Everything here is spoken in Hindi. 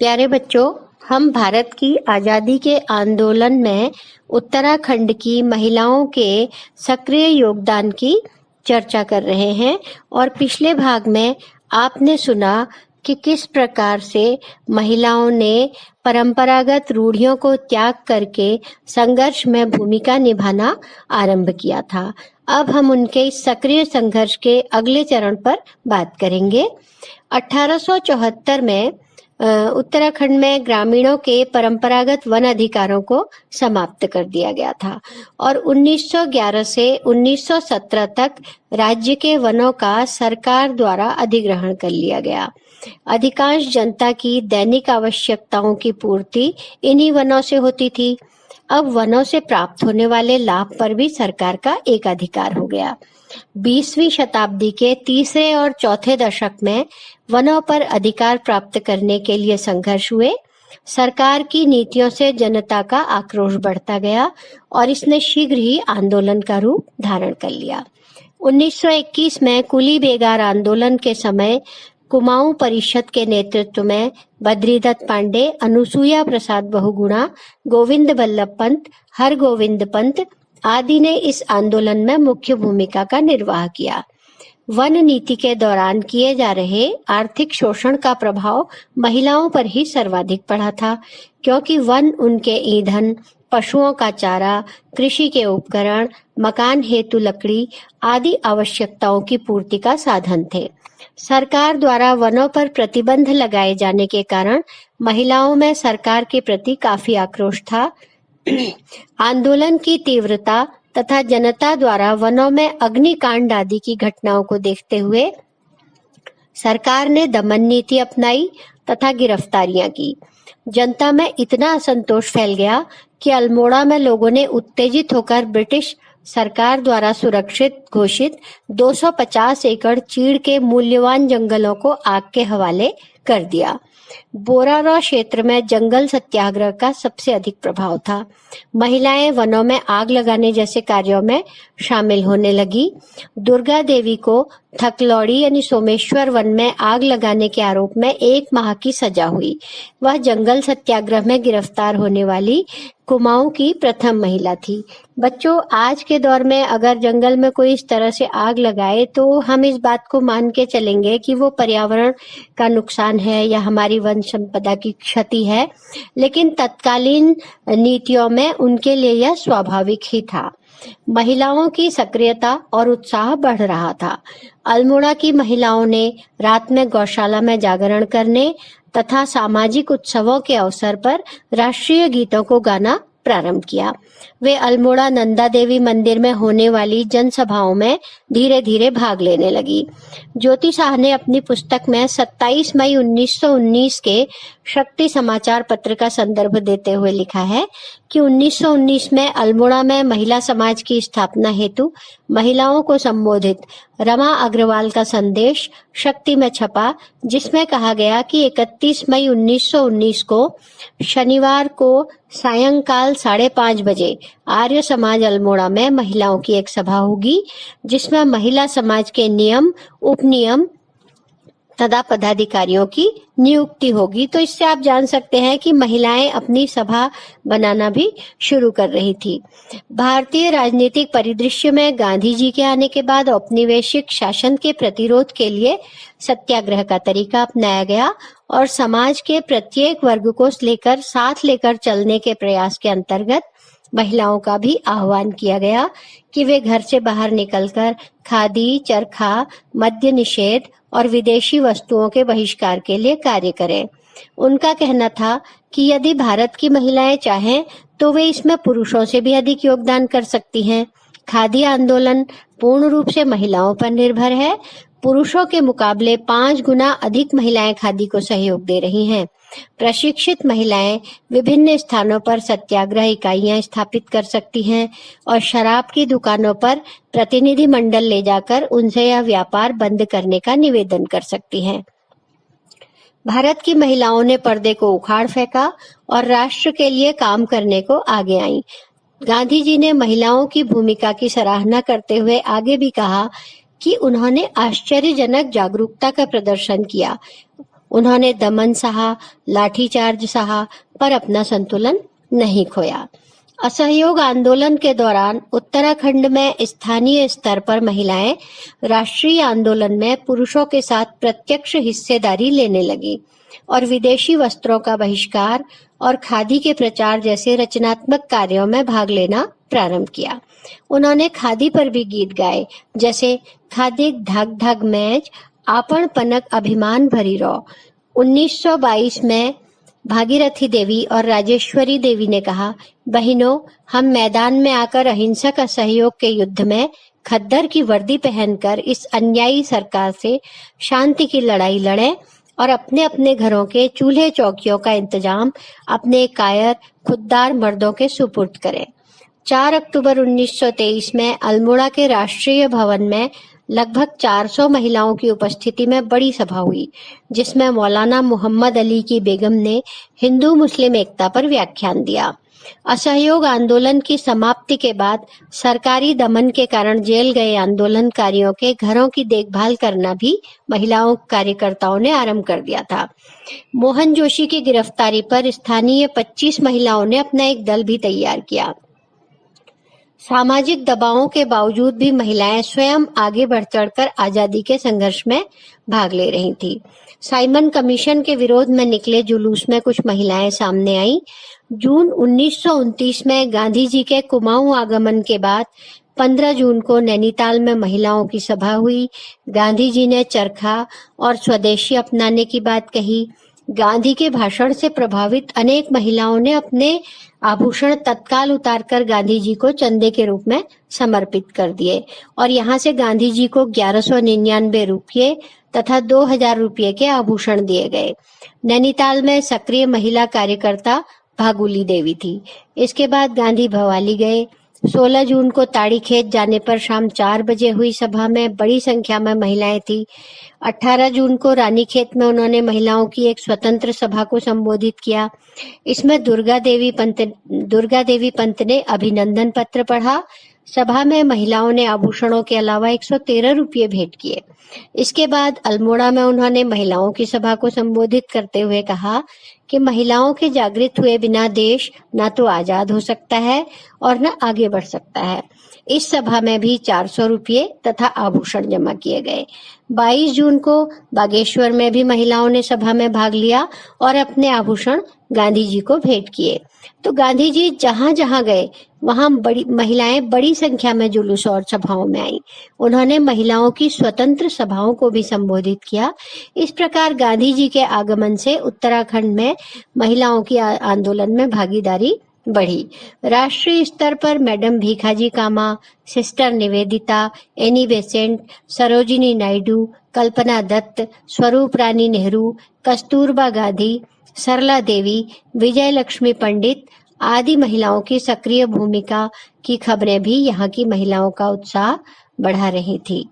प्यारे बच्चों, हम भारत की आजादी के आंदोलन में उत्तराखंड की महिलाओं के सक्रिय योगदान की चर्चा कर रहे हैं और पिछले भाग में आपने सुना कि किस प्रकार से महिलाओं ने परंपरागत रूढ़ियों को त्याग करके संघर्ष में भूमिका निभाना आरंभ किया था। अब हम उनके इस सक्रिय संघर्ष के अगले चरण पर बात करेंगे। 1874 में उत्तराखंड में ग्रामीणों के परंपरागत वन अधिकारों को समाप्त कर दिया गया था और 1911 से 1917 तक राज्य के वनों का सरकार द्वारा अधिग्रहण कर लिया गया। अधिकांश जनता की दैनिक आवश्यकताओं की पूर्ति इन्हीं वनों से होती थी। अब वनों से प्राप्त होने वाले लाभ पर भी सरकार का एकाधिकार हो गया। 20वीं शताब्दी के तीसरे और चौथे दशक में वनों पर अधिकार प्राप्त करने के लिए संघर्ष हुए। सरकार की नीतियों से जनता का आक्रोश बढ़ता गया और इसने शीघ्र ही आंदोलन का रूप धारण कर लिया। 1921 में कुली बेगार आंदोलन के समय कुमाऊं परिषद के नेतृत्व में बद्रीदत्त पांडे, अनुसुईया प्रसाद बहुगुणा, गोविंद बल्लभ पंत, हरगोविंद पंत आदि ने इस आंदोलन में मुख्य भूमिका का निर्वाह किया। वन नीति के दौरान किए जा रहे आर्थिक शोषण का प्रभाव महिलाओं पर ही सर्वाधिक पड़ा था, क्योंकि वन उनके ईंधन, पशुओं का चारा, कृषि के उपकरण, मकान हेतु लकड़ी आदि आवश्यकताओं की पूर्ति का साधन थे। सरकार द्वारा वनों पर प्रतिबंध लगाए जाने के कारण महिलाओं में सरकार के प्रति काफी आक्रोश था। आंदोलन की तीव्रता तथा जनता द्वारा वनों में अग्निकांड आदि की घटनाओं को देखते हुए सरकार ने दमन नीति अपनाई तथा गिरफ्तारियां की। जनता में इतना असंतोष फैल गया कि अल्मोड़ा में लोगों ने उत्तेजित होकर ब्रिटिश सरकार द्वारा सुरक्षित घोषित 250 एकड़ चीड़ के मूल्यवान जंगलों को आग के हवाले कर दिया। बोरारो क्षेत्र में जंगल सत्याग्रह का सबसे अधिक प्रभाव था। महिलाएं वनों में आग लगाने जैसे कार्यों में शामिल होने लगी। दुर्गा देवी को थकलौड़ी यानी सोमेश्वर वन में आग लगाने के आरोप में 1 माह की सजा हुई। वह जंगल सत्याग्रह में गिरफ्तार होने वाली कुमाऊं की प्रथम महिला थी। बच्चों, आज के दौर में अगर जंगल में कोई इस तरह से आग लगाए तो हम इस बात को मान के चलेंगे कि वो पर्यावरण का नुकसान है या हमारी वन संपदा की क्षति है, लेकिन तत्कालीन नीतियों में उनके लिए यह स्वाभाविक ही था। महिलाओं की सक्रियता और उत्साह बढ़ रहा था। अल्मोड़ा की महिलाओं ने रात में गौशाला में जागरण करने तथा सामाजिक उत्सवों के अवसर पर राष्ट्रीय गीतों को गाना प्रारंभ किया। वे अल्मोड़ा नंदा देवी मंदिर में होने वाली जनसभाओं में धीरे धीरे भाग लेने लगी। ज्योति शाह ने अपनी पुस्तक में 27 मई 1919 के शक्ति समाचार पत्र का संदर्भ देते हुए लिखा है कि 1919 में अल्मोड़ा में महिला समाज की स्थापना हेतु महिलाओं को संबोधित रमा अग्रवाल का संदेश शक्ति में छपा, जिसमें कहा गया कि 31 मई 1919 को शनिवार को सायंकाल 5:30 बजे आर्य समाज अल्मोड़ा में महिलाओं की एक सभा होगी, जिसमें महिला समाज के नियम, उपनियम तथा पदाधिकारियों की नियुक्ति होगी। तो इससे आप जान सकते हैं कि महिलाएं अपनी सभा बनाना भी शुरू कर रही थी। भारतीय राजनीतिक परिदृश्य में गांधी जी के आने के बाद औपनिवेशिक शासन के प्रतिरोध के लिए सत्याग्रह का तरीका अपनाया गया और समाज के प्रत्येक वर्ग को साथ लेकर चलने के प्रयास के अंतर्गत महिलाओं का भी आह्वान किया गया कि वे घर से बाहर निकलकर खादी, चरखा, मद्य निषेध और विदेशी वस्तुओं के बहिष्कार के लिए कार्य करें। उनका कहना था कि यदि भारत की महिलाएं चाहें तो वे इसमें पुरुषों से भी अधिक योगदान कर सकती हैं। खादी आंदोलन पूर्ण रूप से महिलाओं पर निर्भर है। पुरुषों के मुकाबले 5 गुना अधिक महिलाएं खादी को सहयोग दे रही हैं। प्रशिक्षित महिलाएं विभिन्न स्थानों पर सत्याग्रह इकाइयां स्थापित कर सकती हैं और शराब की दुकानों पर प्रतिनिधि मंडल ले जाकर उनसे यह व्यापार बंद करने का निवेदन कर सकती हैं। भारत की महिलाओं ने पर्दे को उखाड़ फेंका और राष्ट्र के लिए काम करने को आगे आईं। गांधी जी ने महिलाओं की भूमिका की सराहना करते हुए आगे भी कहा कि उन्होंने आश्चर्यजनक जागरूकता का प्रदर्शन किया। उन्होंने दमन सहा, लाठीचार्ज सहा, पर अपना संतुलन नहीं खोया। असहयोग आंदोलन के दौरान उत्तराखंड में स्थानीय स्तर पर महिलाएं राष्ट्रीय आंदोलन में पुरुषों के साथ प्रत्यक्ष हिस्सेदारी लेने लगी और विदेशी वस्त्रों का बहिष्कार और खादी के प्रचार जैसे रचनात्मक कार्यों में भाग लेना प्रारंभ किया। उन्होंने खादी पर भी गीत गाए, जैसे खादिक धक धक मैच, आपण पनक अभिमान भरी रो। 1922 में भागीरथी देवी और राजेश्वरी देवी ने कहा, बहनों, हम मैदान में आकर अहिंसक असहयोग के युद्ध में खद्दर की वर्दी पहनकर इस अन्यायी सरकार से शांति की लड़ाई लड़ें और अपने अपने घरों के चूल्हे चौकियों का इंतजाम अपने कायर खुददार मर्दों के सुपुर्द करें। 4 अक्टूबर 1923 में अल्मोड़ा के राष्ट्रीय भवन में लगभग 400 महिलाओं की उपस्थिति में बड़ी सभा हुई, जिसमें मौलाना मोहम्मद अली की बेगम ने हिंदू मुस्लिम एकता पर व्याख्यान दिया। असहयोग आंदोलन की समाप्ति के बाद सरकारी दमन के कारण जेल गए आंदोलनकारियों के घरों की देखभाल करना भी महिलाओं कार्यकर्ताओं ने आरंभ कर दिया था। मोहन जोशी की गिरफ्तारी पर स्थानीय 25 महिलाओं ने अपना एक दल भी तैयार किया। सामाजिक दबावों के बावजूद भी महिलाएं स्वयं आगे बढ़ चढ़कर आजादी के संघर्ष में भाग ले रही थी। साइमन कमीशन के विरोध में निकले जुलूस में कुछ महिलाएं सामने आईं। जून 1929 में गांधी जी के कुमाऊं आगमन के बाद 15 जून को नैनीताल में महिलाओं की सभा हुई। गांधी जी ने चरखा और स्वदेशी अपनाने की बात कही। गांधी के भाषण से प्रभावित अनेक महिलाओं ने अपने आभूषण तत्काल उतारकर गांधी जी को चंदे के रूप में समर्पित कर दिए और यहाँ से गांधी जी को 1199 रुपये तथा 2000 रुपये के आभूषण दिए गए। नैनीताल में सक्रिय महिला कार्यकर्ता भागुली देवी थी। इसके बाद गांधी भवाली गए। 16 जून को ताड़ी खेत जाने पर शाम 4 बजे हुई सभा में बड़ी संख्या में महिलाएं थी। 18 जून को रानीखेत में उन्होंने महिलाओं की एक स्वतंत्र सभा को संबोधित किया। इसमें दुर्गा देवी पंत ने अभिनंदन पत्र पढ़ा। सभा में महिलाओं ने आभूषणों के अलावा 113 रुपये भेंट किए। इसके बाद अल्मोड़ा में उन्होंने महिलाओं की सभा को संबोधित करते हुए कहा कि महिलाओं के जागृत हुए बिना देश न तो आजाद हो सकता है और न आगे बढ़ सकता है। इस सभा में भी 400 रुपये तथा आभूषण जमा किए गए। 22 जून को बागेश्वर में भी महिलाओं ने सभा में भाग लिया और अपने आभूषण गांधी जी को भेंट किए। तो गांधी जी जहां जहां गए वहां महिलाएं बड़ी संख्या में जुलूस और सभाओं में आई। उन्होंने महिलाओं की स्वतंत्र सभाओं को भी संबोधित किया। इस प्रकार गांधी जी के आगमन से उत्तराखंड में महिलाओं की आंदोलन में भागीदारी बढ़ी। राष्ट्रीय स्तर पर madam Bhikaji Cama, sister Nivedita, Annie Besant, Sarojini Naidu, Kalpana Dutt, Swarup Rani Nehru, Kasturba Gandhi, सरला देवी, विजय लक्ष्मी पंडित आदि महिलाओं की सक्रिय भूमिका की खबरें भी यहाँ की महिलाओं का उत्साह बढ़ा रही थी।